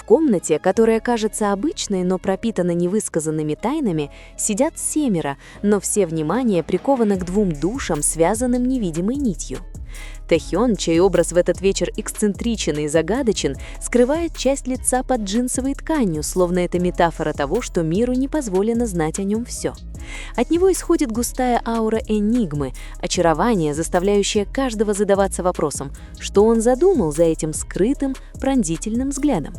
В комнате, которая кажется обычной, но пропитана невысказанными тайнами, сидят 7, но все внимание приковано к 2 душам, связанным невидимой нитью. Тэхён, чей образ в этот вечер эксцентричен и загадочен, скрывает часть лица под джинсовой тканью, словно это метафора того, что миру не позволено знать о нем все. От него исходит густая аура энигмы, очарование, заставляющее каждого задаваться вопросом, что он задумал за этим скрытым, пронзительным взглядом.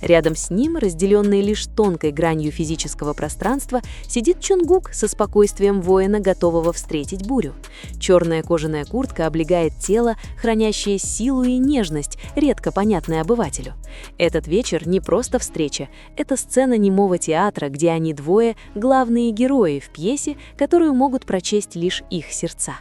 Рядом с ним, разделенный лишь тонкой гранью физического пространства, сидит Чонгук со спокойствием воина, готового встретить бурю. Черная кожаная куртка облегает тело, хранящее силу и нежность, редко понятной обывателю. Этот вечер не просто встреча, это сцена немого театра, где они двое — главные герои в пьесе, которую могут прочесть лишь их сердца.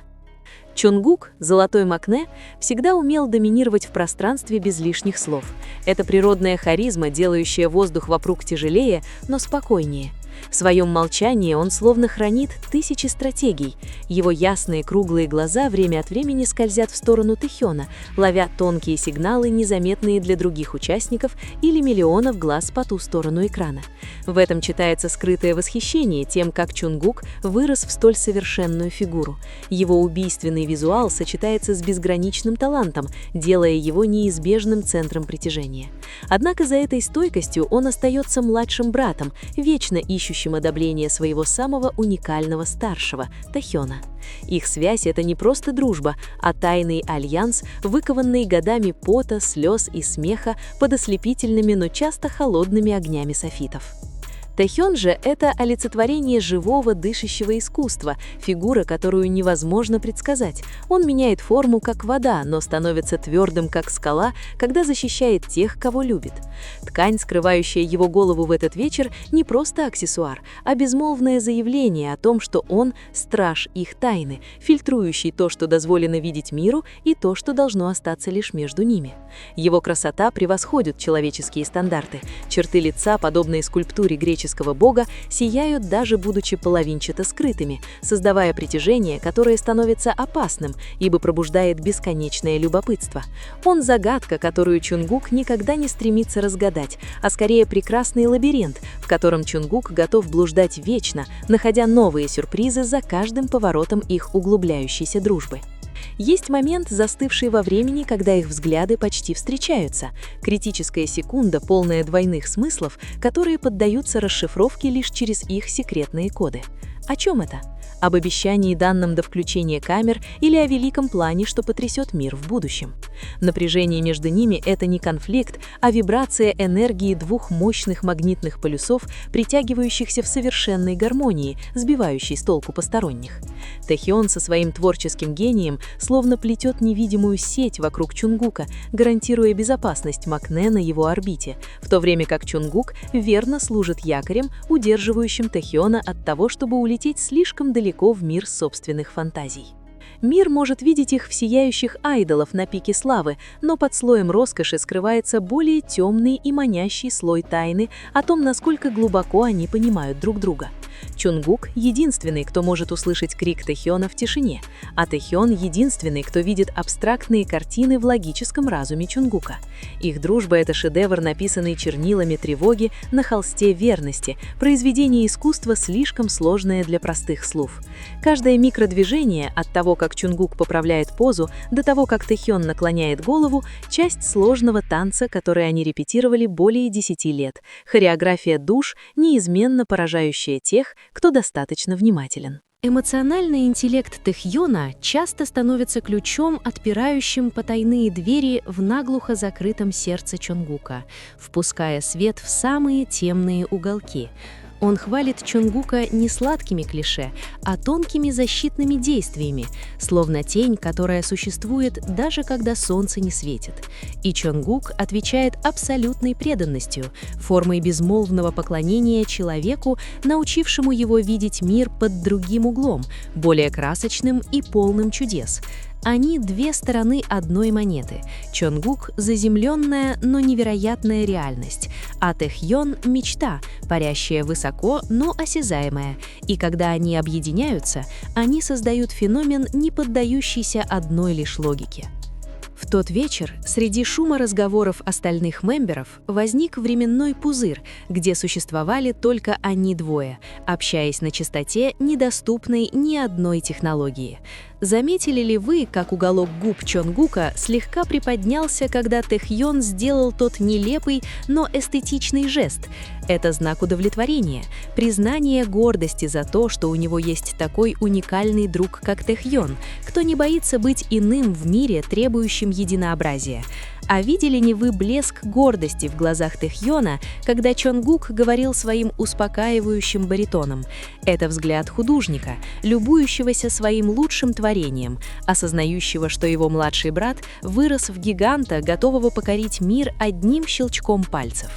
Чонгук, золотой Макне, всегда умел доминировать в пространстве без лишних слов. Это природная харизма, делающая воздух вокруг тяжелее, но спокойнее. В своем молчании он словно хранит тысячи стратегий. Его ясные круглые глаза время от времени скользят в сторону Тэхёна, ловя тонкие сигналы, незаметные для других участников или миллионов глаз по ту сторону экрана. В этом читается скрытое восхищение тем, как Чонгук вырос в столь совершенную фигуру. Его убийственный визуал сочетается с безграничным талантом, делая его неизбежным центром притяжения. Однако за этой стойкостью он остается младшим братом, вечно ищущим одобрение своего самого уникального старшего — Тэхёна. Их связь — это не просто дружба, а тайный альянс, выкованный годами пота, слез и смеха под ослепительными, но часто холодными огнями софитов. Тэхён же — это олицетворение живого, дышащего искусства, фигура, которую невозможно предсказать. Он меняет форму, как вода, но становится твердым, как скала, когда защищает тех, кого любит. Ткань, скрывающая его голову в этот вечер, не просто аксессуар, а безмолвное заявление о том, что он — страж их тайны, фильтрующий то, что дозволено видеть миру, и то, что должно остаться лишь между ними. Его красота превосходит человеческие стандарты. Черты лица, подобные скульптуре греческого бога, сияют даже будучи половинчато скрытыми, создавая притяжение, которое становится опасным, ибо пробуждает бесконечное любопытство. Он — загадка, которую Чонгук никогда не стремится разгадать, а скорее прекрасный лабиринт, в котором Чонгук готов блуждать вечно, находя новые сюрпризы за каждым поворотом их углубляющейся дружбы. Есть момент, застывший во времени, когда их взгляды почти встречаются. Критическая секунда, полная двойных смыслов, которые поддаются расшифровке лишь через их секретные коды. О чем это? Об обещании, данном до включения камер, или о великом плане, что потрясет мир в будущем. Напряжение между ними — это не конфликт, а вибрация энергии 2 мощных магнитных полюсов, притягивающихся в совершенной гармонии, сбивающей с толку посторонних. Тэхён со своим творческим гением словно плетет невидимую сеть вокруг Чонгука, гарантируя безопасность Макне на его орбите, в то время как Чонгук верно служит якорем, удерживающим Тэхёна от того, чтобы улететь слишком далеко в мир собственных фантазий. Мир может видеть их в сияющих айдолов на пике славы, но под слоем роскоши скрывается более темный и манящий слой тайны о том, насколько глубоко они понимают друг друга. Чонгук — единственный, кто может услышать крик Тэхёна в тишине, а Тэхён — единственный, кто видит абстрактные картины в логическом разуме Чонгука. Их дружба — это шедевр, написанный чернилами тревоги на холсте верности, произведение искусства, слишком сложное для простых слов. Каждое микродвижение, от того, как Чонгук поправляет позу, до того, как Тэхён наклоняет голову, часть сложного танца, который они репетировали более 10 лет, хореография душ, неизменно поражающая тех, кто достаточно внимателен. Эмоциональный интеллект Тэхёна часто становится ключом, отпирающим потайные двери в наглухо закрытом сердце Чонгука, впуская свет в самые темные уголки. Он хвалит Чонгука не сладкими клише, а тонкими защитными действиями, словно тень, которая существует даже когда солнце не светит. И Чонгук отвечает абсолютной преданностью, формой безмолвного поклонения человеку, научившему его видеть мир под другим углом, более красочным и полным чудес. Они — 2 стороны одной монеты. Чонгук — заземленная, но невероятная реальность, а Тэхён — мечта, парящая высоко, но осязаемая. И когда они объединяются, они создают феномен, не поддающийся одной лишь логике. В тот вечер среди шума разговоров остальных мемберов возник временной пузырь, где существовали только они двое, общаясь на частоте, недоступной ни одной технологии. Заметили ли вы, как уголок губ Чонгука слегка приподнялся, когда Тэхьон сделал тот нелепый, но эстетичный жест? Это знак удовлетворения, признание гордости за то, что у него есть такой уникальный друг, как Тэхьон, кто не боится быть иным в мире, требующим единообразия. А видели ли вы блеск гордости в глазах Тэхьона, когда Чонгук говорил своим успокаивающим баритоном? Это взгляд художника, любующегося своим лучшим творением, осознающего, что его младший брат вырос в гиганта, готового покорить мир одним щелчком пальцев.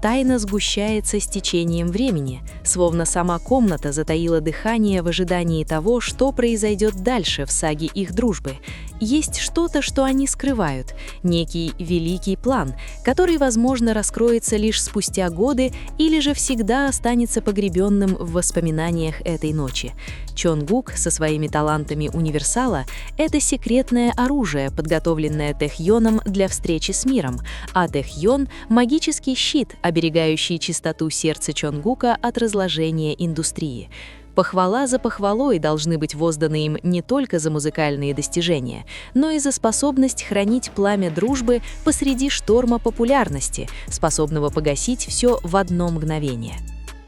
Тайна сгущается с течением времени, словно сама комната затаила дыхание в ожидании того, что произойдет дальше в саге их дружбы. Есть что-то, что они скрывают, некий великий план, который, возможно, раскроется лишь спустя годы или же всегда останется погребенным в воспоминаниях этой ночи. Чонгук со своими талантами универсала — это секретное оружие, подготовленное Тэхьоном для встречи с миром, а Тэхьон — магический щит, оберегающий чистоту сердца Чонгука от разложения индустрии. Похвала за похвалой должны быть возданы им не только за музыкальные достижения, но и за способность хранить пламя дружбы посреди шторма популярности, способного погасить все в одно мгновение.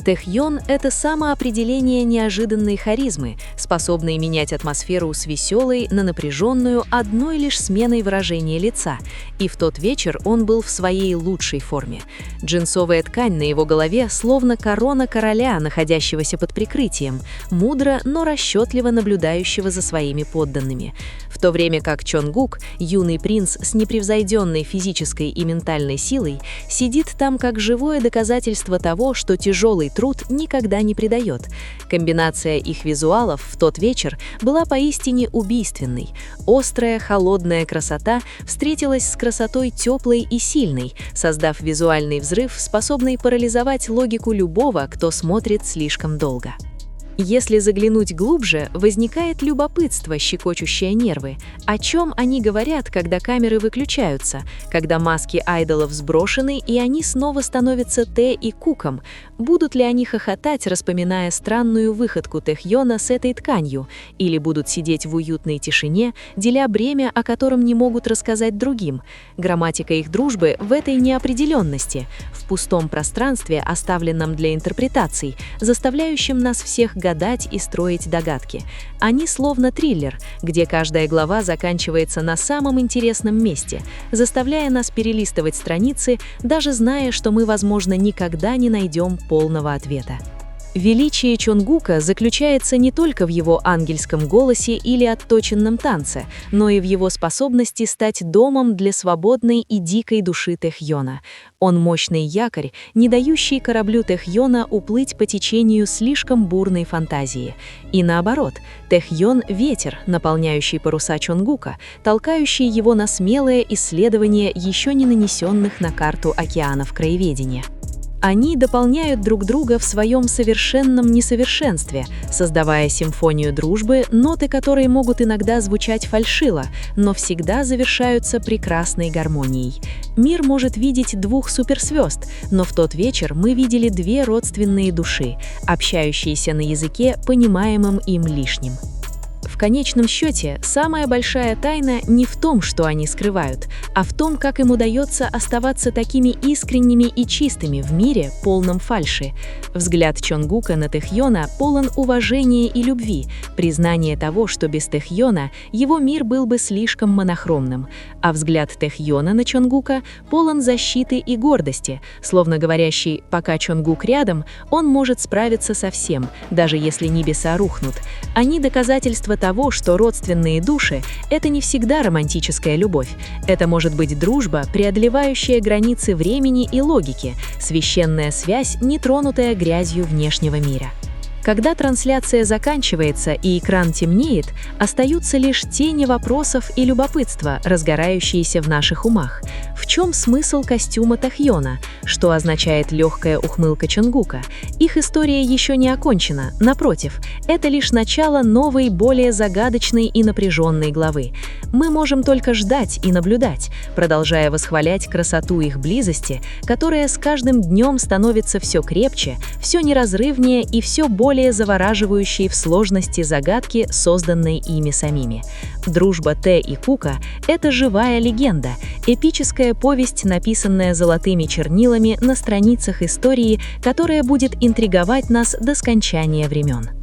Тэхьон — это самоопределение неожиданной харизмы, способной менять атмосферу с веселой на напряженную одной лишь сменой выражения лица. И в тот вечер он был в своей лучшей форме. Джинсовая ткань на его голове словно корона короля, находящегося под прикрытием, мудро, но расчетливо наблюдающего за своими подданными. В то время как Чонгук, юный принц с непревзойденной физической и ментальной силой, сидит там как живое доказательство того, что тяжелый труд никогда не предает. Комбинация их визуалов в тот вечер была поистине убийственной. Острая, холодная красота встретилась с красотой теплой и сильной, создав визуальный взрыв, способный парализовать логику любого, кто смотрит слишком долго. Если заглянуть глубже, возникает любопытство, щекочущее нервы. О чем они говорят, когда камеры выключаются, когда маски айдолов сброшены, и они снова становятся Тэ и Куком? Будут ли они хохотать, распоминая странную выходку Тэхьона с этой тканью? Или будут сидеть в уютной тишине, деля бремя, о котором не могут рассказать другим? Грамматика их дружбы в этой неопределенности, в пустом пространстве, оставленном для интерпретаций, заставляющем нас всех гадать и строить догадки. Они словно триллер, где каждая глава заканчивается на самом интересном месте, заставляя нас перелистывать страницы, даже зная, что мы, возможно, никогда не найдем полного ответа. Величие Чонгука заключается не только в его ангельском голосе или отточенном танце, но и в его способности стать домом для свободной и дикой души Тэхьона. Он мощный якорь, не дающий кораблю Тэхьона уплыть по течению слишком бурной фантазии. И наоборот, Тэхьон — ветер, наполняющий паруса Чонгука, толкающий его на смелое исследование еще не нанесенных на карту океанов краеведения. Они дополняют друг друга в своем совершенном несовершенстве, создавая симфонию дружбы, ноты которой могут иногда звучать фальшиво, но всегда завершаются прекрасной гармонией. Мир может видеть двух суперзвезд, но в тот вечер мы видели две родственные души, общающиеся на языке, понимаемым им лишним. В конечном счете, самая большая тайна не в том, что они скрывают, а в том, как им удается оставаться такими искренними и чистыми в мире, полном фальши. Взгляд Чонгука на Тэхьона полон уважения и любви, признания того, что без Тэхьона его мир был бы слишком монохромным, а взгляд Тэхьона на Чонгука полон защиты и гордости, словно говорящий: пока Чонгук рядом, он может справиться со всем, даже если небеса рухнут. Они доказательство того, что родственные души — это не всегда романтическая любовь. Это может быть дружба, преодолевающая границы времени и логики, священная связь, не тронутая грязью внешнего мира. Когда трансляция заканчивается и экран темнеет, остаются лишь тени вопросов и любопытства, разгорающиеся в наших умах. В чем смысл костюма Тахьона? Что означает легкая ухмылка Чонгука? Их история еще не окончена. Напротив, это лишь начало новой, более загадочной и напряженной главы. Мы можем только ждать и наблюдать, продолжая восхвалять красоту их близости, которая с каждым днем становится все крепче, все неразрывнее и все более завораживающей в сложности загадки, созданной ими самими. Дружба Тэ и Кука — это живая легенда, эпическая повесть, написанная золотыми чернилами на страницах истории, которая будет интриговать нас до скончания времен.